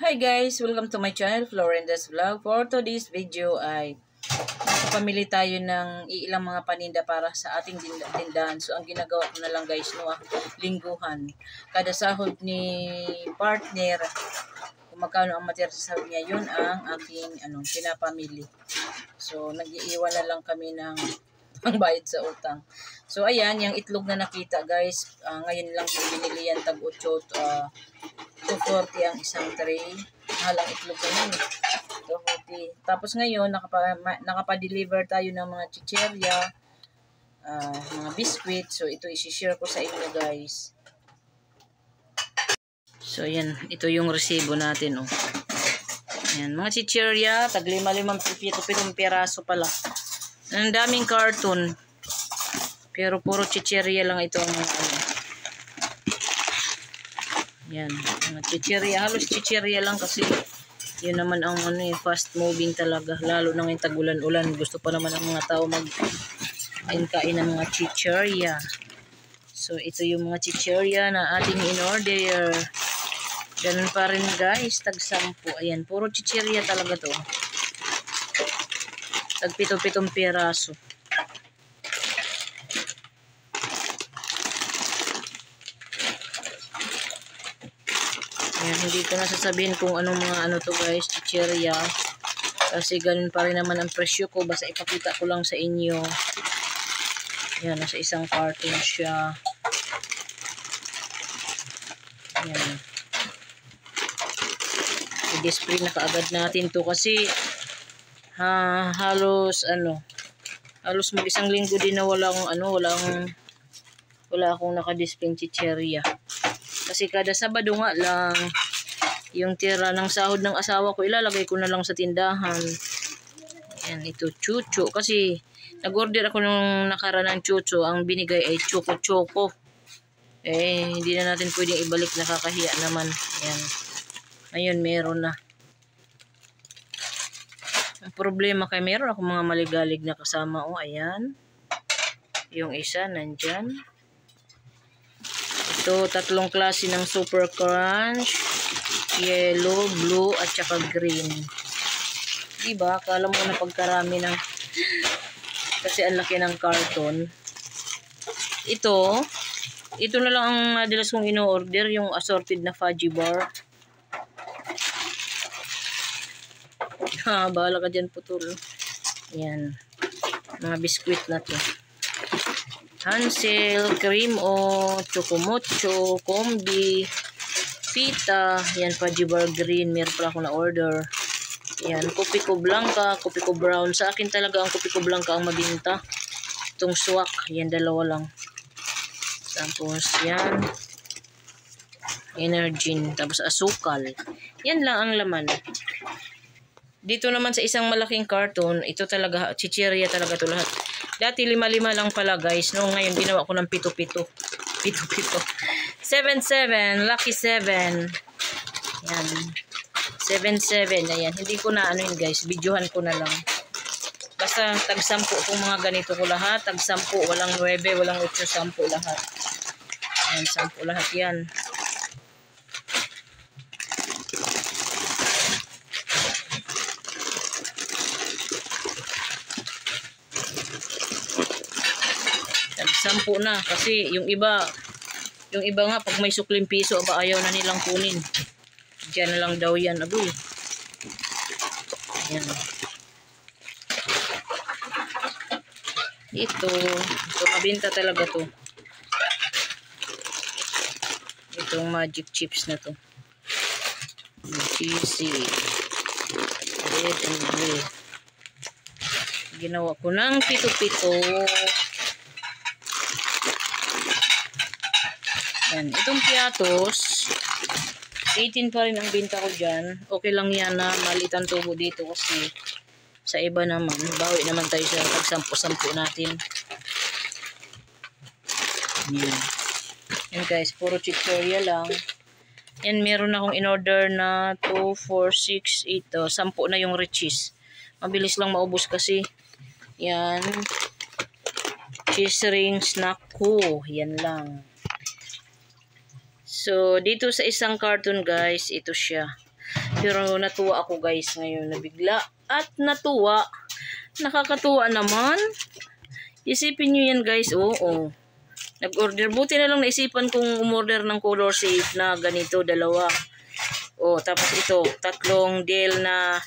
Hi guys! Welcome to my channel, Florenda's Vlog. For today's video ay nakapamili tayo ng ilang mga paninda para sa ating tindahan. So ang ginagawa ko na lang guys, lingguhan. Kada sahod ni partner, kung magkano ang matira sa sahod niya, yun ang aking pinapamili. So nag-iiwan na lang kami ng ang bayad sa utang. So ayan, yung itlog na nakita guys, ngayon lang binili yan, tag 8, 240 ang isang tray. Mahal ang itlog na yun, 240. Tapos ngayon, nakapa-deliver tayo ng mga chicherya, mga biscuit. So ito isi-share ko sa inyo guys. So yan, ito yung resibo natin oh. Yan, mga chicherya, tag 5-7 piraso pala. Ang daming carton. Pero puro chicherya lang ito ang yan, mga chicherya, halos chicherya lang kasi yun naman ang fast moving talaga, lalo na ngayong tag-ulan-ulan. Gusto pa naman ang mga tao mag-kain ng mga chicherya. So ito yung mga chicherya na ating in-order. Ganun pa rin guys, tag 10. Ayan, puro chicherya talaga to. Tag 7 piraso. Ayan, hindi ko na sasabihin kung anong mga to guys, chicherya. Kasi ganun pa rin naman ang presyo ko. Basta ipakita ko lang sa inyo. Ayan, nasa isang carton siya. Ayan. I-display na kaagad natin to kasi halos mag-isang linggo din na wala akong naka-display chicherya. Kasi kada Sabado nga lang, yung tira ng sahod ng asawa ko, ilalagay ko na lang sa tindahan. Ayan, ito, chucho. Kasi, nag-order ako nung nakaraan ng chucho. Ang binigay ay choco-choco. Hindi na natin pwedeng ibalik. Nakakahiya naman. Ayan. Ngayon, meron na. Ang problema kay meron ako mga maligalig na kasama. O, ayan. Yung isa, nandyan. Ito, 3 klase ng Super Crunch, yellow, blue, at saka green. Diba? Akala mo na pagkarami ng kasi ang laki ng carton. Ito na lang ang madalas kong ino-order, yung assorted na fudgy bar. Bahala ka dyan, putol. Yan. Mga biskuit na to. Hansel, Cream O, Chocomocho, Combi, Pita, yan fudgy bar green, meron pala ako na order. Yan, Kopiko Blanca, Kopiko Brown. Sa akin talaga ang Kopiko Blanca ang mabinta. Itong swak, yan dalawa lang. Tapos yan, Energin, tapos asukal. Yan lang ang laman. Dito naman sa isang malaking carton, ito talaga, chicherya talaga to lahat. Dati 5 lang pala guys. No, ngayon ginawa ko ng 7. 7, lucky 7. Yan. 7. Ayan. Hindi ko na yun guys. Videohan ko na lang. Basta tag 10 itong mga ganito ko lahat. Tag 10. Walang 9, walang 8, 10 lahat. Ayan, 10 lahat yan. Sampu na kasi yung iba nga pag may sukling piso ayaw na nilang kunin. Diyan na lang daw yan, aboy. Ayan. Ito mabenta talaga to. Itong magic chips na to. Cheesy. Red and blue. Ginawa ko ng 7. Yan. Itong piatos, 18 pa rin ang binta ko dyan. Okay lang yan na maliit ang tubo dito kasi sa iba naman, bawi naman tayo sa tag 10 natin. Yan. Yan guys, puro chicherya lang. Yan, meron akong in-order na 2, 4, 6, 8. 10 na yung riches. Mabilis lang maubos kasi. Yan. Cheese ring snack ko. Yan lang. So, dito sa isang carton guys, ito siya. Pero natuwa ako guys ngayon, nabigla at natuwa. Nakakatuwa naman. Isipin nyo yan guys, oo. Nag-order, buti na lang naisipan kong umorder ng color safe na ganito, dalawa. Tapos ito, tatlong deal na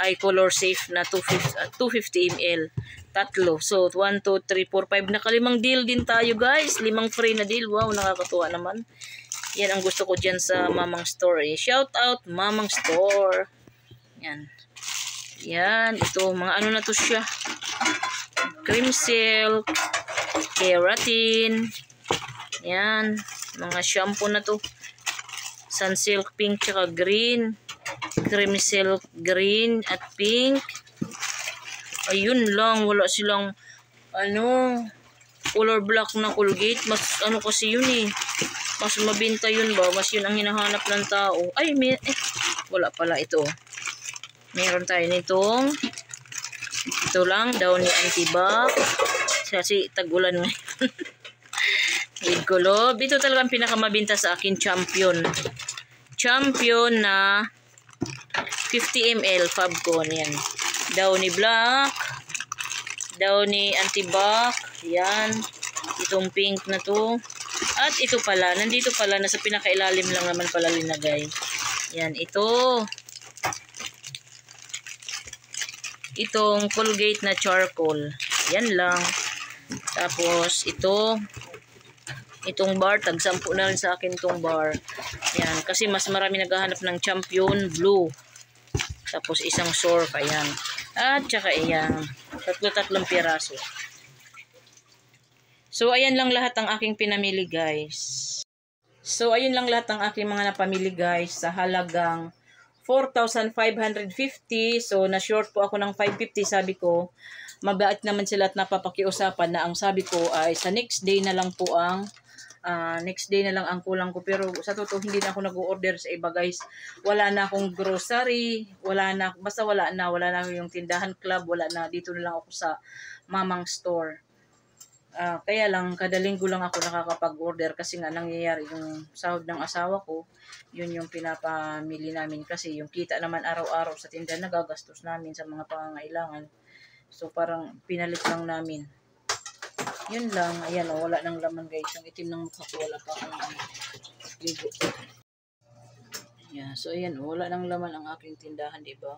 ay color safe na 250 ml. Tatlo. So, 1, 2, 3, 4, 5. Nakalimang deal din tayo guys. 5 free na deal. Wow, nakakatuwa naman. Yan ang gusto ko dyan sa Mamang Store. Shout out Mamang Store. Yan. Yan. Ito, mga ano na to siya. Cream silk. Keratin. Yan. Mga shampoo na to. Sunsilk pink tsaka green. Cream silk green at pink. Ayun lang, wala silang color black na Colgate. Mas ano kasi yun eh. Mas mabenta yun ba? Mas yun ang hinahanap ng tao. Ay, wala pala ito. Meron tayo nitong ito lang, Downy Antibac. Kasi tag-ulan ngayon. Lead Kulob. Ito talagang pinakamabenta sa akin, Champion. Champion na 50 ml Fabcon. Yan. Downy Black. Downy Antibac. Yan. Itong pink na to. At ito pala. Nandito pala. Nasa pinakailalim lang naman pala linagay. Yan. Ito. Itong Colgate na charcoal. Yan lang. Tapos ito. Itong bar. Tag-10 na rin sa akin itong bar. Yan. Kasi mas marami naghahanap ng Champion Blue. Tapos isang Surf. Ayan. At saka ayan. Tatlong piraso. So ayan lang lahat ang aking pinamili guys. So ayun lang lahat ang aking mga napamili guys. Sa halagang 4,550. So na-short po ako ng 550. Sabi ko, mabait naman sila at napapakiusapan na ang sabi ko ay sa next day na lang po ang kulang ko. Pero sa totoo hindi na ako nag-order sa iba guys. Wala na akong grocery, basta wala na yung tindahan club, wala na, dito na lang ako sa Mamang Store. Kaya lang kada linggo lang ako nakakapag-order kasi nga nangyayari yung sahod ng asawa ko, yun yung pinapamili namin kasi yung kita naman araw-araw sa tindahan nagagastos namin sa mga pangangailangan. So parang pinalit lang namin. Yun lang. Ayan o, wala nang laman guys. Yung itim ng mukha ko, wala pa akong ligo. Yeah, so ayan o, wala nang laman ang aking tindahan, diba?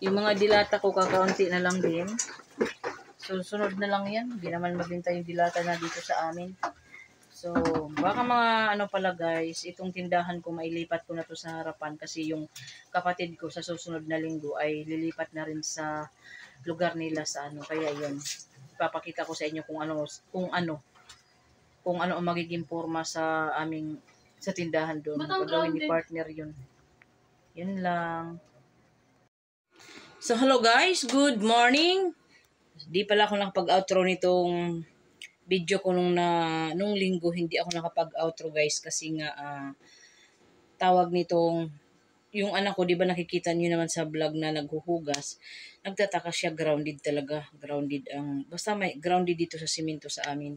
Yung mga dilata ko, kakaunti na lang din. So, sunod na lang yan. Hindi naman mabinta yung dilata na dito sa amin. So, baka mga pala guys, itong tindahan ko mailipat ko na to sa harapan kasi yung kapatid ko sa susunod na linggo ay lilipat na rin sa lugar nila sa kaya yun. Ipapakita ko sa inyo kung ano ang magiging forma sa tindahan doon. Gagawin ni partner yun. Yun lang. So, hello guys, good morning. Di pala ako nakapag-outro nitong video ko nung linggo, hindi ako nakapag-outro guys kasi nga tawag nitong yung anak ko, di ba nakikita niyo naman sa vlog na naghuhugas, nagtataka siya, grounded talaga, basta may grounded dito sa simento sa amin.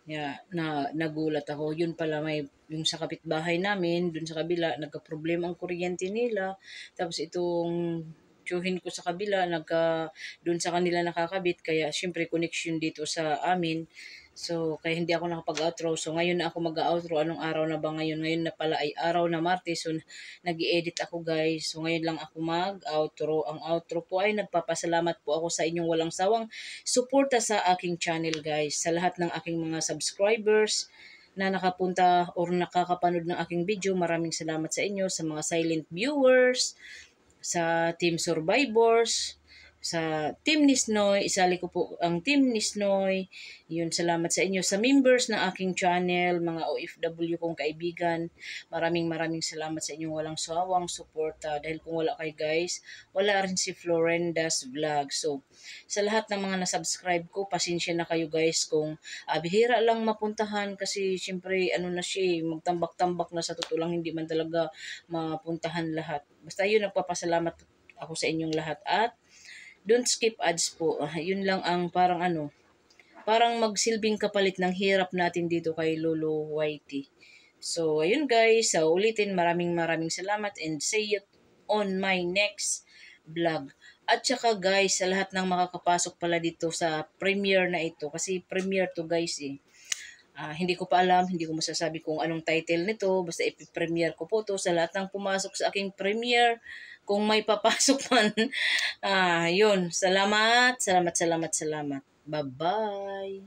Yeah, nagulat ako, yun pala yung sa kapitbahay namin, dun sa kabila, nagka-problema ang kuryente nila, tapos itong tiyuhin ko sa kabila, dun sa kanila nakakabit, kaya syempre connection dito sa amin. So, kaya hindi ako nakapag-outro. So, ngayon na ako mag-outro. Anong araw na ba ngayon? Ngayon na pala ay araw na Martes. So, nag-i-edit ako guys. So, ngayon lang ako mag-outro. Ang outro po ay nagpapasalamat po ako sa inyong walang sawang suporta sa aking channel guys. Sa lahat ng aking mga subscribers na nakapunta or nakakapanood ng aking video, maraming salamat sa inyo. Sa mga silent viewers, sa Team Survivors, sa Team Nisnoy, isali ko po ang Team Nisnoy. Yun, salamat sa inyo. Sa members ng aking channel, mga OFW kong kaibigan, maraming salamat sa inyong walang sawang suporta. Dahil kung wala kayo guys, wala rin si Florenda's Vlog. So, sa lahat ng mga nasubscribe ko, pasensya na kayo guys kung bihira lang mapuntahan kasi syempre na siya, magtambak-tambak na, sa totoo lang hindi man talaga mapuntahan lahat. Basta yun, nagpapasalamat ako sa inyong lahat at don't skip ads po. Yun lang ang parang parang magsilbing kapalit ng hirap natin dito kay Lolo Whitey. So, ayun guys. So, ulitin, maraming salamat and see you on my next vlog. At saka guys, sa lahat ng makakapasok pala dito sa premiere na ito, kasi premiere to guys eh. Hindi ko pa alam, hindi ko masasabi kung anong title nito, basta ipi-premiere ko po to sa lahat ng pumasok sa aking premiere. Kung may papasok man, yun. Salamat. Bye-bye.